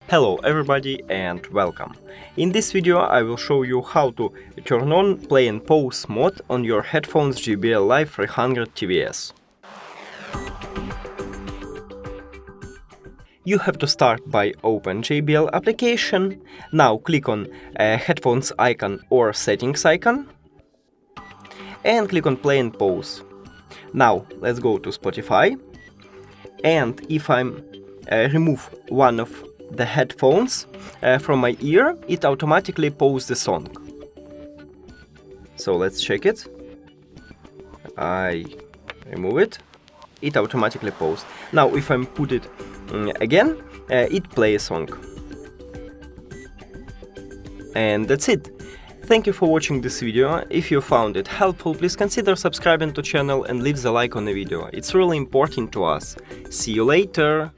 Hello everybody and welcome. In this video I will show you how to turn on play and pause mode on your headphones JBL Live 300 TWS. You have to start by open JBL application. Now click on headphones icon or settings icon and click on play and pause. Now let's go to Spotify, and if I remove one of the headphones from my ear, it automatically pauses the song. So let's check it. I remove it, it automatically pauses. Now if I put it again, it plays a song. And that's it. Thank you for watching this video. If you found it helpful, please consider subscribing to the channel and leave the like on the video. It's really important to us. See you later!